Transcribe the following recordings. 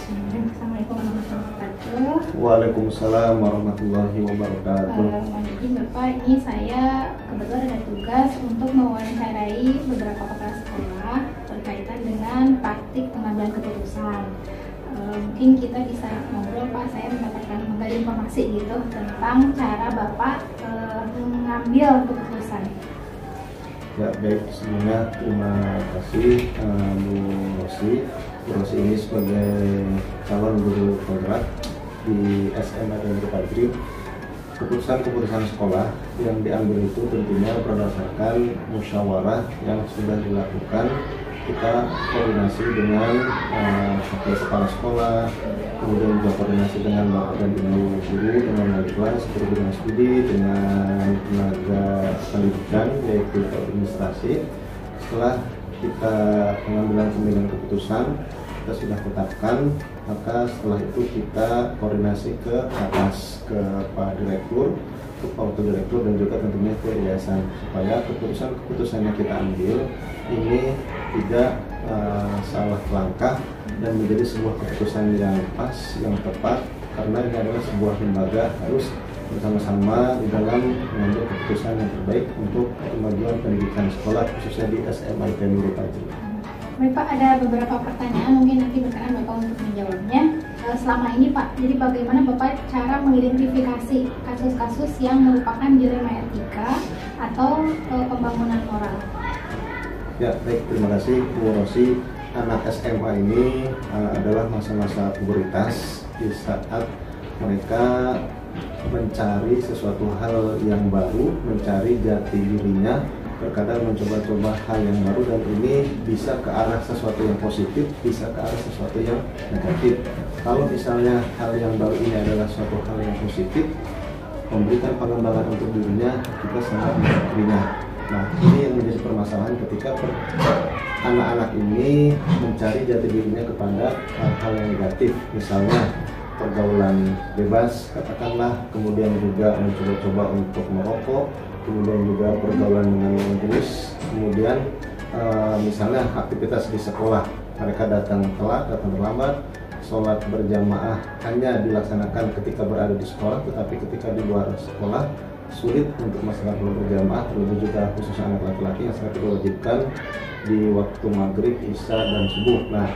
Assalamualaikum warahmatullahi wabarakatuh. Waalaikumsalam warahmatullahi wabarakatuh. Jadi Bapak, ini saya kebetulan ada tugas untuk mewawancarai beberapa kepala sekolah berkaitan dengan praktik pengambilan keputusan. Mungkin kita bisa ngobrol Pak, saya mendapatkan menggali informasi gitu tentang cara Bapak mengambil keputusan. Ya baik, sebelumnya terima kasih Bu Rosi. Bu Rosi ini sebagai calon guru penggerak di SMA Negeri Padri. Keputusan sekolah yang diambil itu tentunya berdasarkan musyawarah yang sudah dilakukan. Kita koordinasi dengan wakil kepala sekolah, kemudian juga koordinasi dengan bapak dan ibu guru, dengan wali kelas, guru bidang studi, dengan tenaga pendidikan yaitu administrasi. Setelah kita pengambilan keputusan kita sudah tetapkan, maka setelah itu kita koordinasi ke atas, ke Pak Direktur, ke Pak Wakil Direktur, dan juga tentunya ke yayasan, supaya keputusan yang kita ambil ini tidak salah langkah dan menjadi sebuah keputusan yang pas, yang tepat, karena ini adalah sebuah lembaga harus bersama-sama di dalam mengambil keputusan yang terbaik untuk kemajuan pendidikan sekolah, khususnya di SMA Negeri Padri. Baik Pak, ada beberapa pertanyaan, mungkin nanti berkenan Bapak untuk menjawabnya. Selama ini Pak, jadi bagaimana Bapak cara mengidentifikasi kasus-kasus yang merupakan dilema etika atau pembangunan moral? Ya baik, terima kasih Bu Rosi. Anak SMA ini adalah masa-masa pubertas, di saat mereka mencari sesuatu hal yang baru, mencari jati dirinya, terkadang mencoba-coba hal yang baru, dan ini bisa ke arah sesuatu yang positif, bisa ke arah sesuatu yang negatif. Kalau misalnya hal yang baru ini adalah suatu hal yang positif, memberikan pengembangan untuk dirinya, kita sangat menyukainya. Nah, ini yang menjadi permasalahan ketika anak-anak ini mencari jati dirinya kepada hal-hal yang negatif, misalnya pergaulan bebas, katakanlah, kemudian juga mencoba-coba untuk merokok, kemudian juga pergaulan dengan lawan jenis, kemudian misalnya aktivitas di sekolah, mereka datang telat, datang terlambat, sholat berjamaah hanya dilaksanakan ketika berada di sekolah, tetapi ketika di luar sekolah sulit untuk masyarakat berjamaah, terlebih juga khususnya anak laki-laki yang sangat diwajibkan di waktu maghrib, isya, dan subuh. Nah,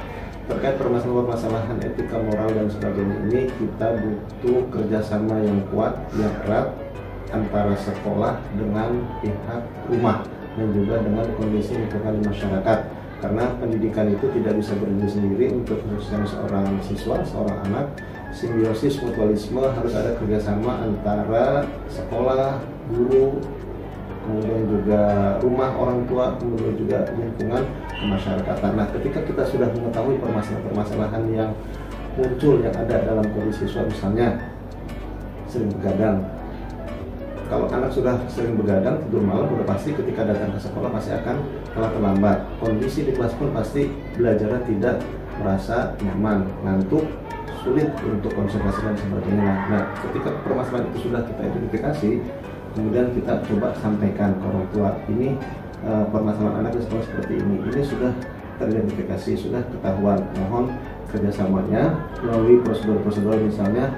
terkait permasalahan etika, moral, dan sebagainya ini, kita butuh kerjasama yang kuat, yang erat antara sekolah dengan pihak rumah dan juga dengan kondisi lingkungan masyarakat, karena pendidikan itu tidak bisa berdiri sendiri. Untuk khususnya seorang siswa, seorang anak, simbiosis mutualisme, harus ada kerjasama antara sekolah, guru, kemudian juga rumah orang tua, kemudian juga lingkungan kemasyarakatan. Nah, ketika kita sudah mengetahui permasalahan yang muncul yang ada dalam kondisi siswa, misalnya sering begadang. Kalau anak sudah sering begadang, tidur malam, sudah pasti ketika datang ke sekolah pasti akan telat terlambat. Kondisi di kelas pun pasti belajarnya tidak merasa nyaman, ngantuk, sulit untuk konsentrasi dan sebagainya. Nah, ketika permasalahan itu sudah kita identifikasi, kemudian kita coba sampaikan ke orang tua, ini permasalahan anak di sekolah seperti ini sudah teridentifikasi, sudah ketahuan, mohon kerjasamanya melalui prosedur-prosedur, misalnya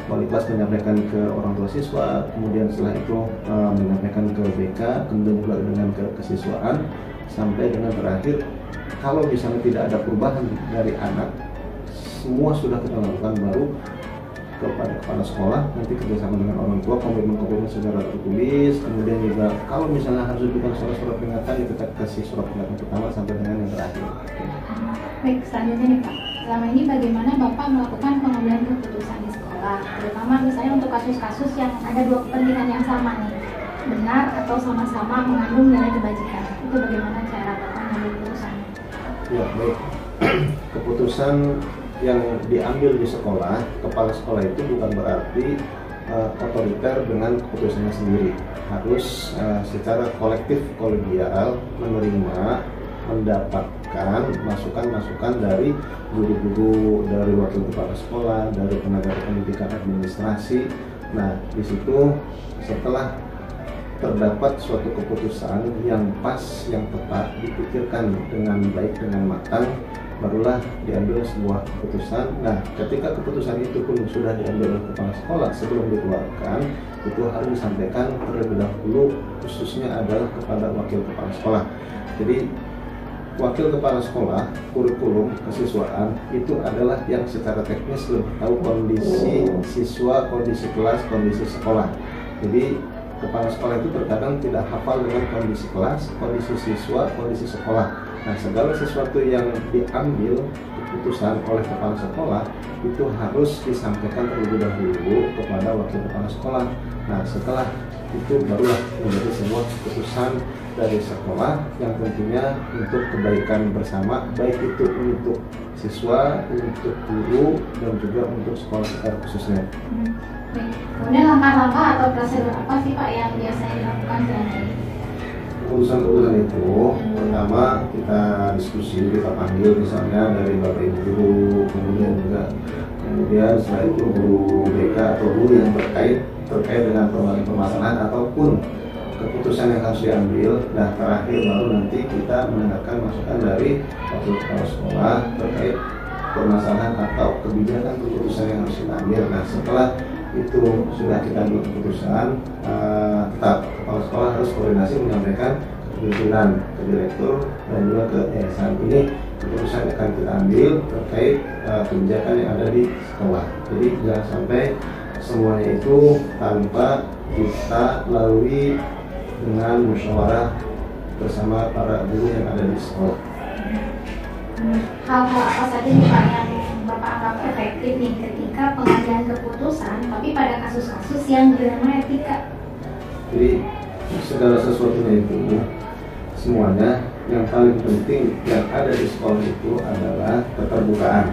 wali kelas menyampaikan ke orang tua siswa, kemudian setelah itu menyampaikan ke BK, kemudian juga dengan ke kesiswaan, sampai dengan terakhir, kalau misalnya tidak ada perubahan dari anak, semua sudah kita lakukan, baru kepada kepala sekolah, nanti kerjasama dengan orang tua, komitmen secara tertulis, kemudian juga kalau misalnya harus diberikan surat peringatan, ya kita kasih surat peringatan pertama sampai dengan yang terakhir. Baik, selanjutnya nih Pak, selama ini bagaimana Bapak melakukan pengambilan keputusan di sekolah, terutama misalnya untuk kasus-kasus yang ada dua kepentingan yang sama nih, benar atau sama-sama mengandung nilai kebajikan, itu bagaimana cara Bapak mengambil keputusan? Ya baik, keputusan yang diambil di sekolah, kepala sekolah itu bukan berarti otoriter dengan keputusannya sendiri. Harus secara kolektif, kolegial, menerima, mendapatkan masukan-masukan dari guru-guru, dari wakil kepala sekolah, dari tenaga pendidikan administrasi. Nah, di situ setelah terdapat suatu keputusan yang pas, yang tepat, dipikirkan dengan baik, dengan matang, barulah diambil sebuah keputusan. Nah, ketika keputusan itu pun sudah diambil oleh kepala sekolah, sebelum dikeluarkan itu harus disampaikan terlebih dahulu, khususnya adalah kepada wakil kepala sekolah. Jadi wakil kepala sekolah, kurikulum kesiswaan itu adalah yang secara teknis lebih tahu kondisi siswa, kondisi kelas, kondisi sekolah. Jadi kepala sekolah itu terkadang tidak hafal dengan kondisi kelas, kondisi siswa, kondisi sekolah. Nah, segala sesuatu yang diambil keputusan oleh kepala sekolah itu harus disampaikan terlebih dahulu kepada wakil kepala sekolah. Nah, setelah itu barulah menjadi sebuah keputusan dari sekolah yang tentunya untuk kebaikan bersama, baik itu untuk siswa, untuk guru, dan juga untuk sekolah secara khususnya. Baik. Kemudian langkah-langkah atau prosedur apa sih Pak yang biasanya dilakukan selama ini? Keputusan-keputusan itu pertama kita diskusi, kita panggil misalnya dari bapak ibu guru, kemudian setelah itu guru BK atau guru yang terkait dengan permasalahan ataupun keputusan yang harus diambil. Nah, terakhir baru nanti kita mendengarkan masukan dari wakil kepala sekolah terkait permasalahan atau kebijakan keputusan yang harus kita ambil. Nah, setelah itu sudah kita ambil keputusan, tetap kepala sekolah harus koordinasi menyampaikan ke pimpinan, ke direktur, dan juga ke yayasan. Ini keputusan yang akan kita ambil terkait kebijakan yang ada di sekolah. Jadi jangan sampai semuanya itu tanpa kita lalui dengan musyawarah bersama para guru yang ada di sekolah. Hal-hal apa saja nih Pak yang Bapak anggap efektif nih ketika pengambilan keputusan, tapi pada kasus-kasus yang dilema etika? Jadi segala sesuatunya itu, semuanya yang paling penting yang ada di sekolah itu adalah keterbukaan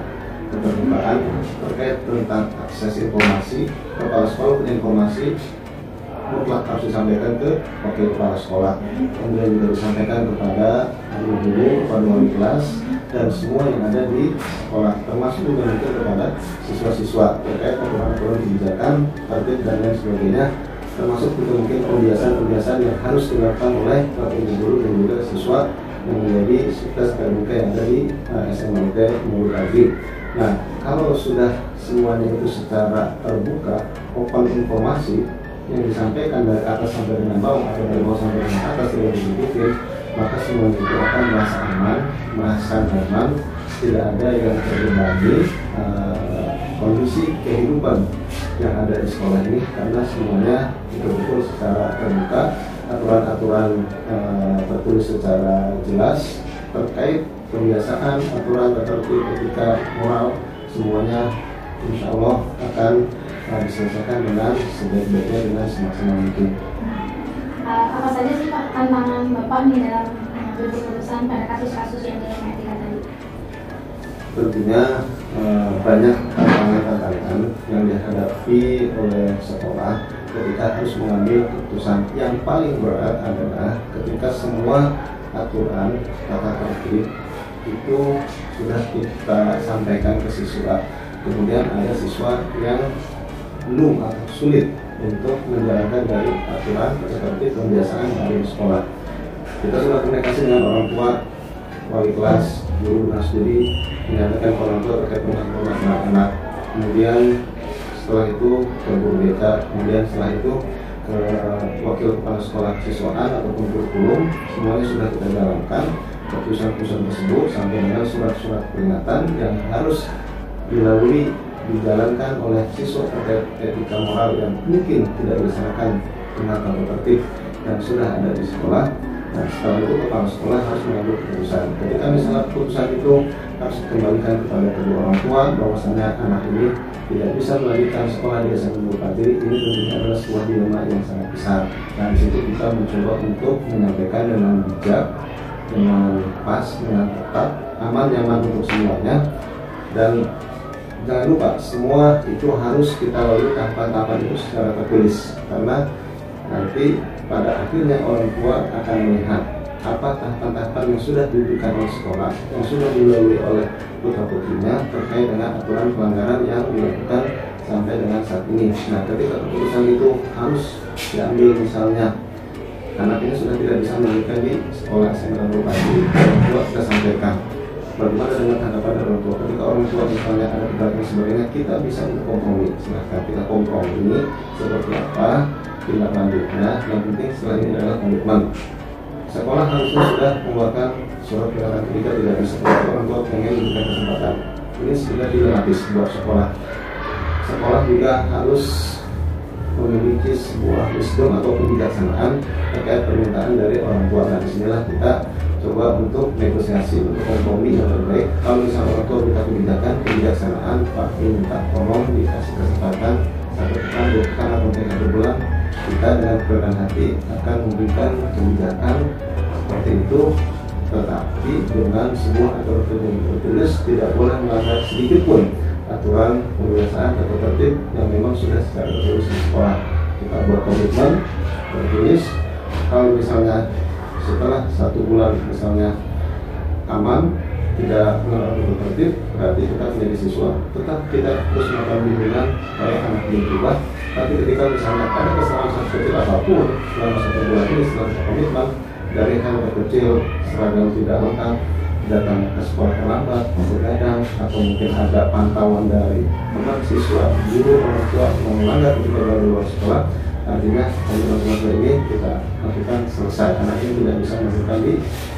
terkait tentang akses informasi. Kepala sekolah punya informasi mutlak harus disampaikan ke wakil kepala sekolah, kemudian juga disampaikan kepada guru-guru, kepada wali kelas, dan semua yang ada di sekolah, termasuk juga mungkin kepada siswa-siswa terkait aturan-aturan kebijakan, tertib dan lain sebagainya, termasuk juga mungkin pembiasaan yang harus dilakukan oleh wakil guru dan juga siswa yang menjadi tugas KMK yang ada di SMLT Mulut Agri. Nah, kalau sudah semuanya itu secara terbuka, open informasi yang disampaikan dari atas sampai dengan bawah atau dari bawah sampai dengan atas tidak diikuti, maka semuanya itu akan merasa aman, merasa nyaman, tidak ada yang terbebani kondisi kehidupan yang ada di sekolah ini, karena semuanya betul-betul secara terbuka, aturan-aturan tertulis secara jelas terkait kebiasaan, aturan, tertib, etika, moral, semuanya insya Allah akan diselesaikan dengan sebaik-baiknya, dengan semaksimal mungkin. Apa saja sih Pak tantangan Bapak nih dalam mengambil keputusan pada kasus-kasus yang dilema etika tadi? Tentunya banyak tantangan yang dihadapi oleh sekolah ketika harus mengambil keputusan. Yang paling berat adalah ketika semua aturan tata tertib itu sudah kita sampaikan ke siswa, kemudian ada siswa yang belum atau sulit untuk menjalankan dari aturan tata tertib pembiasaan yang ada di sekolah. Kita sudah komunikasi dengan orang tua, wali kelas, guru, dan studi, menyampaikan ke orang tua terkait permasalahan anak-anak. Kemudian setelah itu ke guru BK, kemudian setelah itu ke wakil kepala sekolah siswaan ataupun kurikulum, semuanya sudah kita jalankan keputusan-keputusan tersebut sampai dengan surat-surat peringatan yang harus dijalankan oleh siswa terkait etika moral yang mungkin tidak dilaksanakan dengan tata tertib yang sudah ada di sekolah. Nah, setelah itu kepala sekolah harus mengambil keputusan. Ketika misalnya keputusan itu harus dikembalikan kepada kedua orang tua bahwasanya anak ini tidak bisa melanjutkan sekolah di SMA Mulut Agri, ini tentunya adalah sebuah dilema yang sangat besar. Nah, di situ kita mencoba untuk menyampaikan dengan bijak, dengan pas, dengan tepat, aman, nyaman untuk semuanya. Dan jangan lupa, semua itu harus kita lalui tahapan-tahapan itu secara tertulis, karena nanti pada akhirnya orang tua akan melihat apa tahapan-tahapan yang sudah diberikan oleh sekolah, yang sudah dilalui oleh putra-putrinya terkait dengan aturan pelanggaran yang dilakukan sampai dengan saat ini. Nah, ketika keputusan itu harus diambil, misalnya anak ini sudah tidak bisa melanjutkan di sekolah SMA Mulut Agri, orang tua kita sampaikan bagaimana dengan tanggapan orang tua? Ketika orang tua misalnya ada keberatan sebagainya, kita bisa berkompromi. Silahkan kita kompromi seperti apa tindak lanjutnya. Yang penting setelah ini adalah komitmen. Sekolah harusnya sudah mengeluarkan surat pernyataan ketika tidak bisa. Kalau orang tua pengen memberikan kesempatan, ini sudah dilematis buat sekolah. Sekolah juga harus memiliki sebuah wisdom atau kebijaksanaan terkait permintaan dari orang tua. Nah, disinilah kita coba untuk negosiasi, untuk kompromi yang terbaik. Kalau misalnya orang tua minta kebijaksanaan, Pak minta tolong dikasih kesempatan 1 pekan, 2 pekan, atau 1 bulan, kita dengan kerendahan hati akan memberikan kebijakan seperti itu, tetapi dengan sebuah aturan yang tertulis, tidak boleh melanggar sedikit pun aturan pembiasaan atau tertib yang memang sudah secara tertulis di sekolah. Kita buat komitmen tertulis. Kalau misalnya setelah 1 bulan misalnya aman, tidak melanggar tertib, berarti kita menjadi siswa. Tetap kita terus melakukan bimbingan supaya anak ini berubah. Tapi ketika misalnya ada kesalahan kecil apapun selama 1 bulan ini, setelah komitmen dari hal kecil, seragam tidak lengkap, datang ke sekolah terlambat, begadang, atau mungkin ada pantauan dari teman siswa, guru, orang tua melanggar ketika berada di luar sekolah, artinya komitmen ini kita lakukan selesai. Anak ini tidak bisa melanjutkan di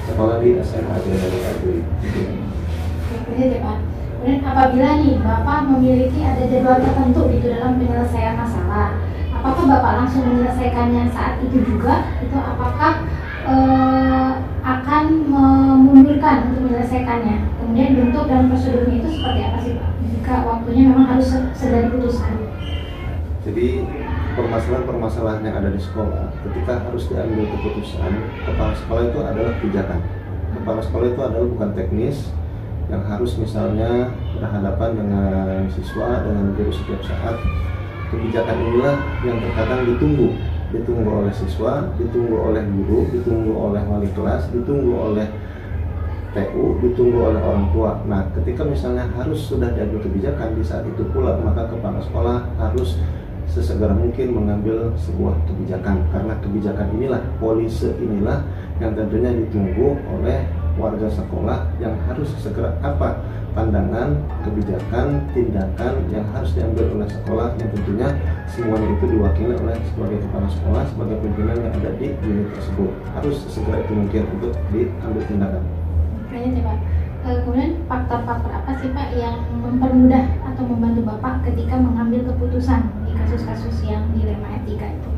sekolah di SMA dari Kaduri. Ya, Pak. Kemudian apabila nih Bapak memiliki ada jadwal tertentu gitu dalam penyelesaian masalah, apakah Bapak langsung menyelesaikannya saat itu juga? Itu apakah akan memundurkan untuk menyelesaikannya? Kemudian bentuk dan prosedurnya itu seperti apa sih Pak? Jika waktunya memang harus segera diputuskan. Jadi permasalahan-permasalahan yang ada di sekolah, ketika harus diambil keputusan, kepala sekolah itu adalah kebijakan. Kepala sekolah itu adalah bukan teknis yang harus misalnya berhadapan dengan siswa, dengan guru setiap saat. Kebijakan inilah yang terkadang ditunggu oleh siswa, ditunggu oleh guru, ditunggu oleh wali kelas, ditunggu oleh TU, ditunggu oleh orang tua. Nah, ketika misalnya harus sudah diambil kebijakan, di saat itu pula maka kepala sekolah harus sesegera mungkin mengambil sebuah kebijakan, karena kebijakan inilah, polisi inilah yang tentunya ditunggu oleh warga sekolah yang harus segera apa pandangan, kebijakan, tindakan yang harus diambil oleh sekolah, yang tentunya semuanya itu diwakili oleh sebagai kepala sekolah, sebagai pimpinan yang ada di unit tersebut. Harus segera itu mungkin untuk diambil tindakan. Kayaknya Pak. Kemudian faktor-faktor apa sih Pak yang mempermudah atau membantu Bapak ketika mengambil keputusan di kasus-kasus yang dilema etika itu?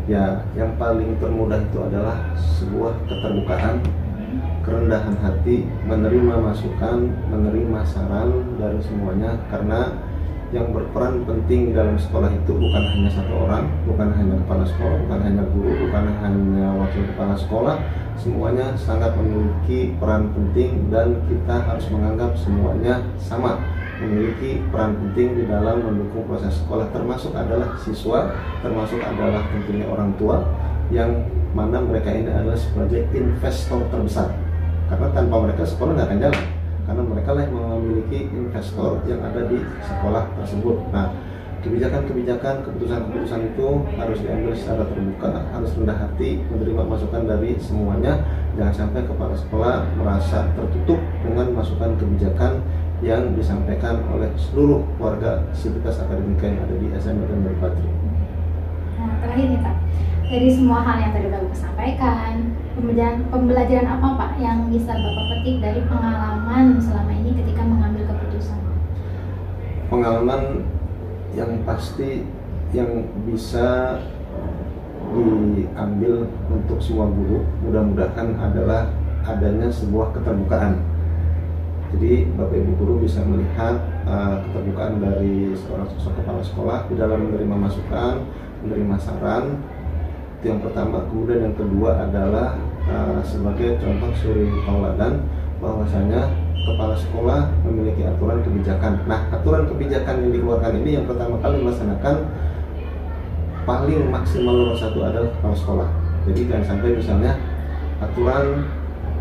Ya, yang paling termudah itu adalah sebuah keterbukaan, kerendahan hati, menerima masukan, menerima saran dari semuanya, karena yang berperan penting dalam sekolah itu bukan hanya 1 orang, bukan hanya kepala sekolah, bukan hanya guru, bukan hanya wakil kepala sekolah. Semuanya sangat memiliki peran penting dan kita harus menganggap semuanya sama memiliki peran penting di dalam mendukung proses sekolah, termasuk adalah siswa, termasuk adalah tentunya orang tua, yang mana mereka ini adalah sebagai investor terbesar, karena tanpa mereka sekolah nggak akan jalan, karena mereka lah yang memiliki investor yang ada di sekolah tersebut. Nah, kebijakan-kebijakan, keputusan-keputusan itu harus diambil secara terbuka, harus rendah hati, menerima masukan dari semuanya. Jangan sampai kepala sekolah merasa tertutup dengan masukan kebijakan yang disampaikan oleh seluruh warga sivitas akademika yang ada di SMA dan Merpati. Nah, terakhir nih Pak, dari semua hal yang tadi Bapak sampaikan, pembelajaran apa Pak yang bisa Bapak petik dari pengalaman selama ini ketika mengambil keputusan? Pengalaman yang pasti yang bisa diambil untuk semua guru mudah-mudahan adalah adanya sebuah keterbukaan. Jadi Bapak Ibu guru bisa melihat keterbukaan dari seorang sosok kepala sekolah di dalam menerima masukan, menerima saran. Itu yang pertama. Kemudian yang kedua adalah sebagai contoh suri tauladan bahwasanya kepala sekolah memiliki aturan kebijakan. Nah, aturan kebijakan yang dikeluarkan ini yang pertama kali melaksanakan paling maksimal nomor 1 adalah kepala sekolah. Jadi jangan sampai misalnya aturan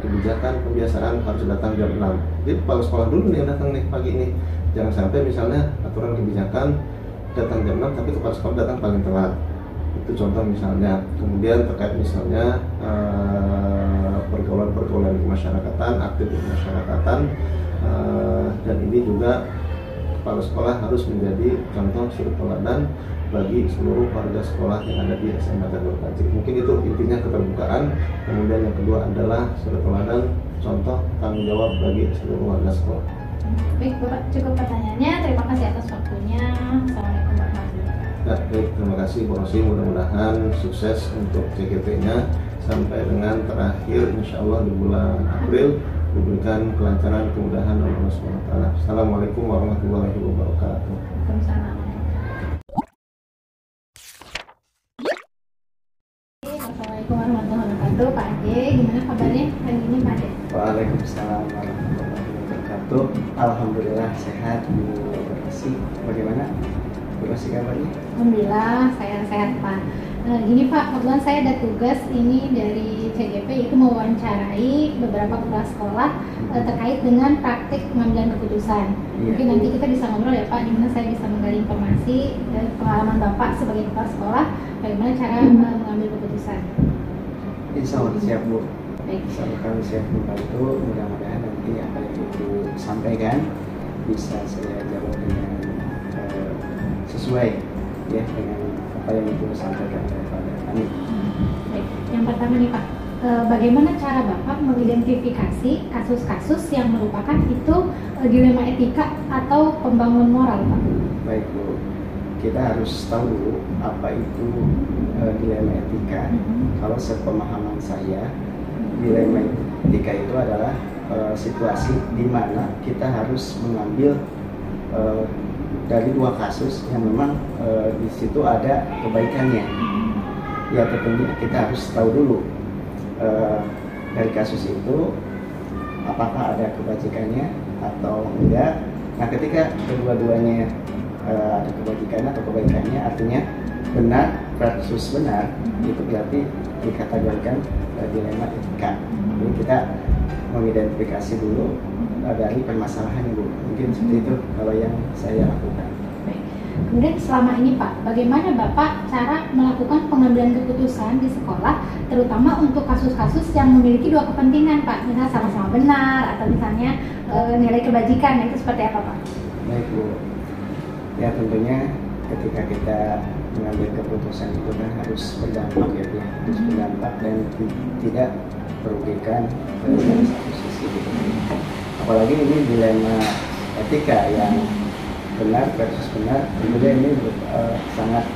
kebijakan pembiasaan harus datang jam 6. Jadi kepala sekolah dulu nih yang datang nih pagi ini. Jangan sampai misalnya aturan kebijakan datang jam 6 tapi kepala sekolah datang paling telat. Itu contoh misalnya. Kemudian terkait misalnya pergaulan kemasyarakatan, aktif di kemasyarakatan, dan ini juga kepala sekolah harus menjadi contoh suri teladan bagi seluruh warga sekolah yang ada di SMA Tadul Kajik. Mungkin itu intinya, keterbukaan. Kemudian yang kedua adalah suri teladan, contoh tanggung jawab bagi seluruh warga sekolah. Baik Bapak, cukup pertanyaannya. Terima kasih atas waktunya. Assalamualaikum warahmatullahi wabarakatuh. Ya, baik, terima kasih Bu Rosi. Mudah-mudahan sukses untuk CGP-nya sampai dengan terakhir insya Allah di bulan April, diberikan kelancaran, kemudahan oleh Allah SWT. Assalamualaikum warahmatullahi wabarakatuh. Waalaikumsalam. Assalamualaikum warahmatullahi wabarakatuh. Pak Ade, gimana kabarnya hari ini Pak Ade? Waalaikumsalam warahmatullahi wabarakatuh. Alhamdulillah sehat Bu Rosi. Bagaimana Bu Rosi kabarnya? Alhamdulillah saya sehat Pak. Gini Pak, kebetulan saya ada tugas ini dari CGP, yaitu mewawancarai beberapa kepala sekolah terkait dengan praktik pengambilan keputusan. Mungkin nanti kita bisa ngobrol ya Pak, dimana saya bisa menggali informasi dan pengalaman Bapak sebagai kepala sekolah, bagaimana cara mengambil keputusan. Insya Allah siap Bu. Baik. Insya Allah kami siap membantu. Mudah-mudahan nanti apa yang Ibu sampaikan bisa saya jawab dengan sesuai ya dengan apa yang Ibu sampaikan kepada kami. Baik. Yang pertama nih Pak, bagaimana cara Bapak mengidentifikasi kasus-kasus yang merupakan itu dilema etika atau pembangun moral Pak? Baik Bu, kita harus tahu dulu apa itu dilema etika. Kalau sepemahaman saya, dilema etika itu adalah situasi di mana kita harus mengambil dari dua kasus yang memang di situ ada kebaikannya. Ya tentunya kita harus tahu dulu dari kasus itu apakah ada kebajikannya atau enggak. Nah ketika kedua-duanya ada kebajikannya atau kebaikannya, artinya benar versus benar, itu berarti dikategorikan dilema etika. Jadi kita mengidentifikasi dulu dari permasalahannya Bu. Mungkin seperti itu kalau yang saya lakukan. Baik. Kemudian selama ini Pak, bagaimana Bapak cara melakukan pengambilan keputusan di sekolah, terutama untuk kasus-kasus yang memiliki dua kepentingan Pak, misalnya sama-sama benar atau misalnya nilai kebajikan, itu seperti apa Pak? Baik Bu, ya tentunya ketika kita mengambil keputusan itu kan harus berdampak ya, harus berdampak dan tidak merugikan dari satu sisi. Apalagi ini dilema etika yang benar versus benar, kemudian ini sangat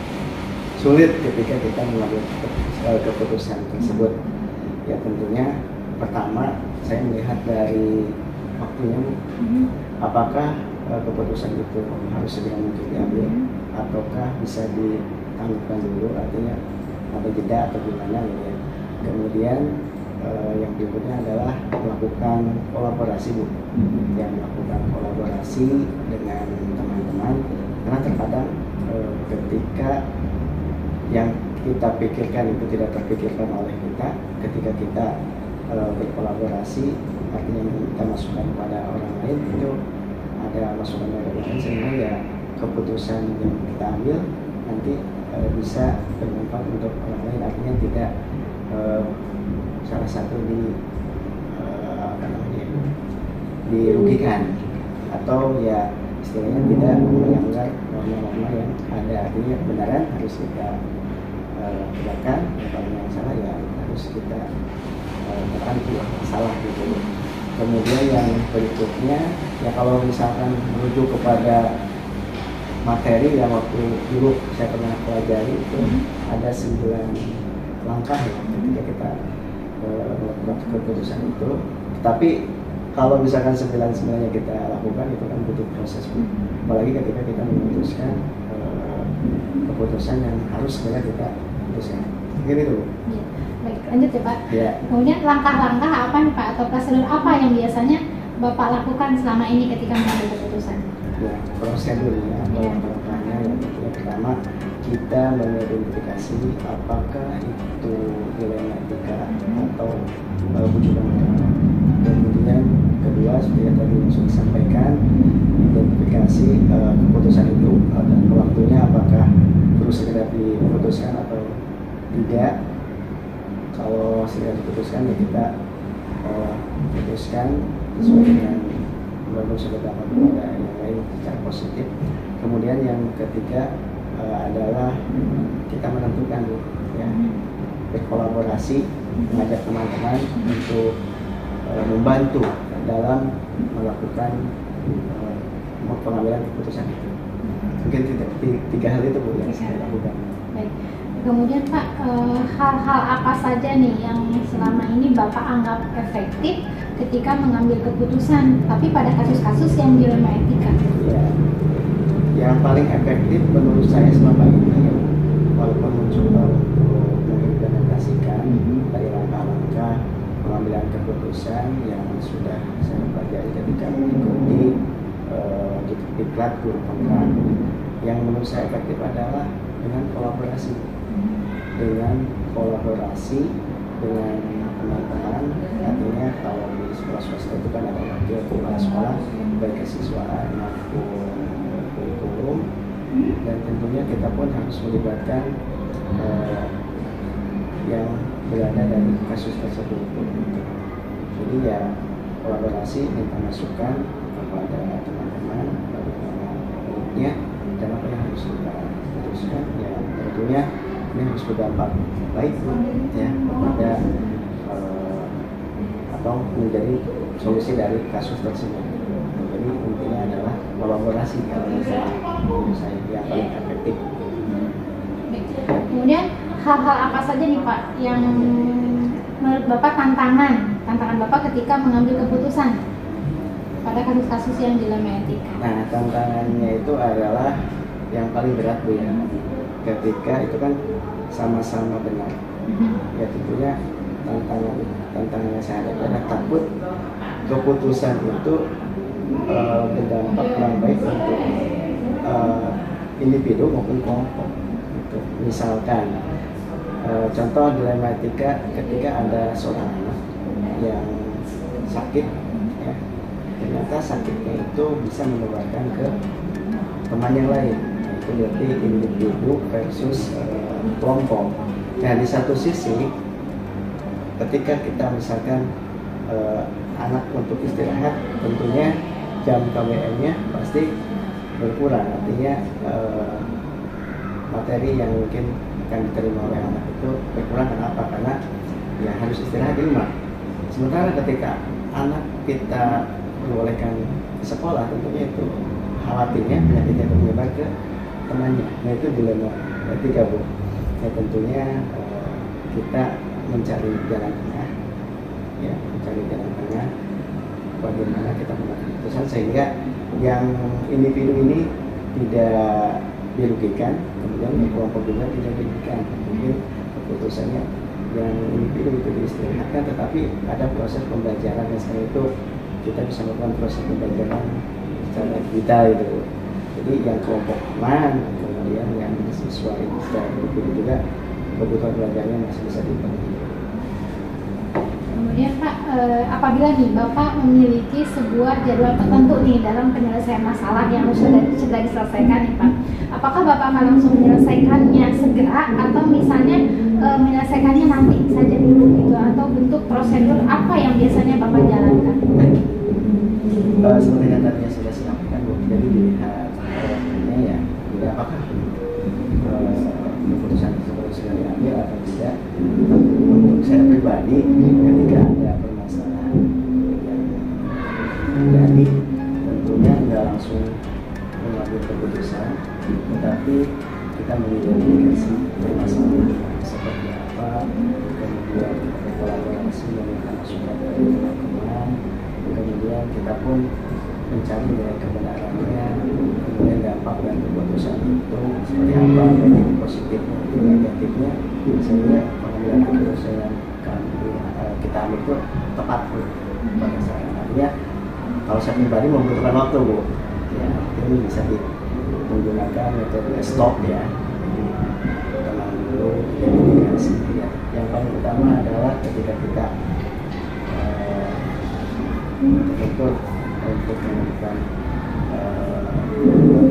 sulit ketika kita mengambil keputusan tersebut. Ya tentunya pertama saya melihat dari waktunya, apakah keputusan itu harus segera mungkin diambil ataukah bisa ditangguhkan dulu, artinya ada jeda atau gimana ya. Kemudian yang berikutnya adalah melakukan kolaborasi Bu, yang melakukan kolaborasi dengan teman-teman, karena terkadang ketika yang kita pikirkan itu tidak terpikirkan oleh kita, ketika kita berkolaborasi, artinya kita masukkan kepada orang lain, itu ada masukan dari orang lain, sehingga ya keputusan yang kita ambil nanti bisa bermanfaat untuk orang lain, artinya tidak salah satu dirugikan atau ya istilahnya tidak melanggar norma-norma yang ada. Artinya kebenaran harus kita tegakkan, kalau yang salah ya harus kita tekan itu salah gitu. Kemudian yang berikutnya ya kalau misalkan merujuk kepada materi yang waktu dulu saya pernah pelajari itu ada 9 langkah ya ketika kita melakukan keputusan itu. Tapi kalau misalkan 9-9-nya kita lakukan itu kan butuh proses, apalagi ketika kita memutuskan keputusan yang harus segera kita putuskan. Gitu Bu. Ya. Baik, lanjut ya Pak. Ya. Kemudian langkah-langkah apa nih Pak, atau prosedur apa yang biasanya Bapak lakukan selama ini ketika mengambil keputusan? Ya, prosedurnya atau langkahnya yang pertama kita mengidentifikasi apakah itu dilema etika atau bujukan moral. Kemudian kedua seperti yang tadi sudah disampaikan, identifikasi keputusan itu dan waktunya apakah perlu segera diputuskan atau tidak. Kalau segera diputuskan ya kita putuskan sesuai dengan belum seberapa kepada yang lain secara positif. Kemudian yang ketiga adalah kita menentukan ya, berkolaborasi, mengajak teman-teman untuk membantu dalam melakukan pengambilan keputusan itu. Mungkin tiga hal itu Bu yang saya lakukan. Baik. Kemudian Pak, hal-hal apa saja nih yang selama ini Bapak anggap efektif ketika mengambil keputusan, tapi pada kasus-kasus yang dilema etika? Ya, yang paling efektif menurut saya selama ini, walaupun mencoba untuk mengimplementasikan dari langkah-langkah pengambilan keputusan yang sudah saya pelajari ketika mengikuti diklat guru penggerak, yang menurut saya efektif adalah dengan kolaborasi dengan teman-teman. Artinya kalau di sekolah swasta itu kan ada wakil kepala sekolah, baik kesiswaan maupun kurikulum, dan tentunya kita pun harus melibatkan yang berada dari kasus tersebut. Jadi ya kolaborasi, minta masukan kepada teman-teman bagaimana baiknya dan apa yang harus kita putuskan. Ya tentunya ini harus berdampak baik ya kepada atau menjadi solusi dari kasus tersebut. Jadi intinya adalah kolaborasi kalau menurut saya yang paling efektif. Kemudian hal-hal apa saja nih Pak yang menurut Bapak tantangan Bapak ketika mengambil keputusan pada kasus-kasus yang dilema etika? Nah, tantangannya itu adalah yang paling berat Bu ya. Ketika itu kan sama-sama benar. Ya tentunya tantangannya saya adalah takut keputusan itu berdampak kurang baik untuk individu maupun kelompok. Gitu. Misalkan contoh dilema etika ketika ada seorang anak yang sakit, ya, ternyata sakitnya itu bisa menularkan ke teman yang lain. Itu berarti individu versus kelompok. Nah di satu sisi ketika kita misalkan anak untuk istirahat, tentunya jam KBM-nya pasti berkurang. Artinya materi yang mungkin akan diterima oleh anak itu berkurang. Kenapa? Karena ya harus istirahat di rumah. Sementara ketika anak kita dibolehkan ke sekolah, tentunya itu khawatirnya penyakitnya itu menyebar ke temannya. Nah itu dilema etika Bu. Ya tentunya kita mencari jalan tengah, ya mencari jalan tengah bagaimana kita mengambil keputusan sehingga yang individu ini tidak dirugikan, kemudian kelompok juga tidak dirugikan. Mungkin keputusannya yang individu itu diistirahatkan, tetapi ada proses pembelajaran yang sekarang itu kita bisa melakukan proses pembelajaran secara digital itu. Jadi yang kelompok aman, kemudian yang siswa itu secara individu juga kebutuhan belajarnya masih bisa dipenuhi. Kemudian Pak, apabila nih Bapak memiliki sebuah jadwal tertentu nih dalam penyelesaian masalah yang sudah diselesaikan nih Pak, apakah Bapak akan langsung menyelesaikannya segera atau misalnya menyelesaikannya nanti saja dulu gitu, atau bentuk prosedur apa yang biasanya Bapak jalankan? Seperti yang tadi sudah sampaikan Bu, jadi dilihat ya, jadi apakah keputusan tersebut sudah diambil atau tidak. Untuk saya pribadi, ketika ada permasalahan yang terjadi, tentunya tidak langsung mengambil keputusan, tetapi kita mengidentifikasi permasalahan seperti apa, kemudian kita berkolaborasi meminta masukan dari teman-teman, kemudian kita pun mencari nilai kebenarannya, kemudian dampak dan keputusan itu seperti apa, baik positif maupun negatifnya, sehingga pengambilan keputusan yang kita ambil itu tepat pada saat. Artinya kalau saya pribadi membutuhkan waktu Bu, ya ini bisa menggunakan metode stop ya, tenang dulu, identifikasi ya. Yang paling utama adalah ketika kita betul untuk menentukan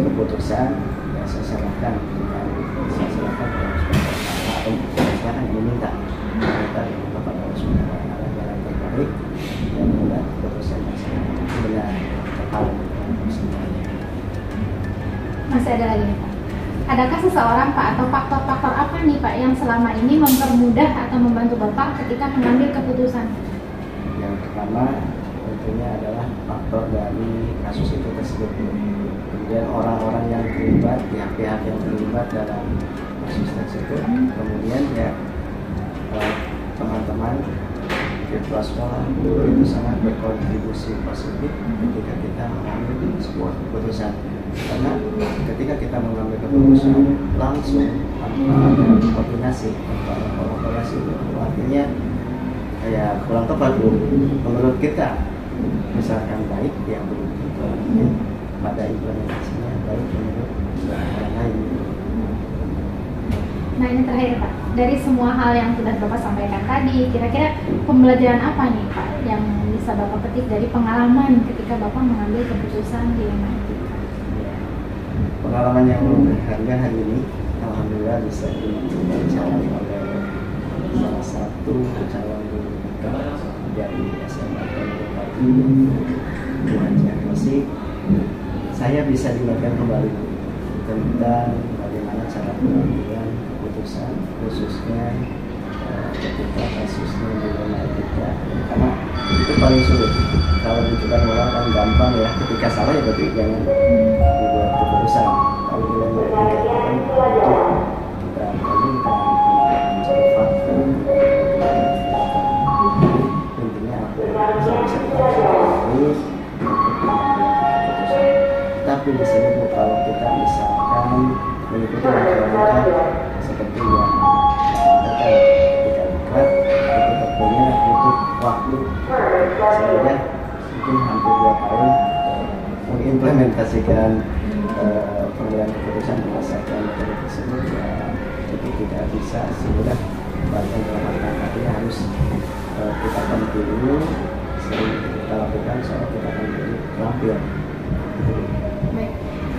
keputusan, ya saya serahkan atau saya serahkan yang meminta yang Bapak harus menawarkan jalan terbaik benar-benar keputusan benar tepat semuanya. Masih ada lagi nih Pak. Adakah seseorang Pak atau faktor-faktor apa nih Pak yang selama ini mempermudah atau membantu Bapak ketika mengambil keputusan? Yang pertama tentunya adalah faktor dari kasus itu tersebut. Kemudian orang-orang yang terlibat, pihak-pihak yang terlibat dalam kasus tersebut. Kemudian ya teman-teman virtual sekolah itu sangat berkontribusi positif ketika kita mengambil sebuah keputusan. Karena ketika kita mengambil keputusan langsung tanpa ada koordinasi, tanpa ada kolaborasi, artinya ya kurang tepat menurut kita. Misalkan baik ya pada implementasinya baik menurut orang lain. Nah ini terakhir Pak, dari semua hal yang sudah Bapak sampaikan tadi, kira-kira pembelajaran apa nih Pak yang bisa Bapak petik dari pengalaman ketika Bapak mengambil keputusan di MIT? Pengalaman yang berharga hari ini, alhamdulillah bisa dijalani oleh salah satu calon guru kita dari SMA Teknologi Masih. Saya bisa diingatkan kembali tentang bagaimana cara pengambilan keputusan, khususnya ketika kasusnya di kita, karena itu paling sulit. Kalau dicoba orang kan gampang ya, ketika salah ya berarti jangan dibuat keputusan. Kalau dilema itu kan butuh kita mencari fakta. Intinya apa saya bisa terus keputusan. Tapi di sini Bu, kalau kita misalkan mengikuti langkah-langkah seperti yang ketika dekat itu tentunya butuh waktu sehingga mungkin hampir 2 tahun mengimplementasikan pengambilan keputusan berdasarkan metode tersebut ya itu tidak bisa semudah bahkan dalam artinya harus kita continue sering kita lakukan soal kita akan menjadi terampil.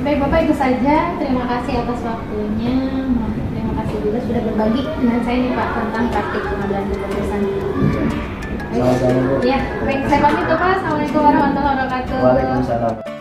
Baik Bapak itu saja, terima kasih atas waktunya. Terima kasih juga sudah berbagi dengan saya nih Pak tentang praktik pengambilan keputusan. Sama-sama Bu. Ya, baik saya pamit Bapak. Assalamualaikum warahmatullahi wabarakatuh. Waalaikumsalam.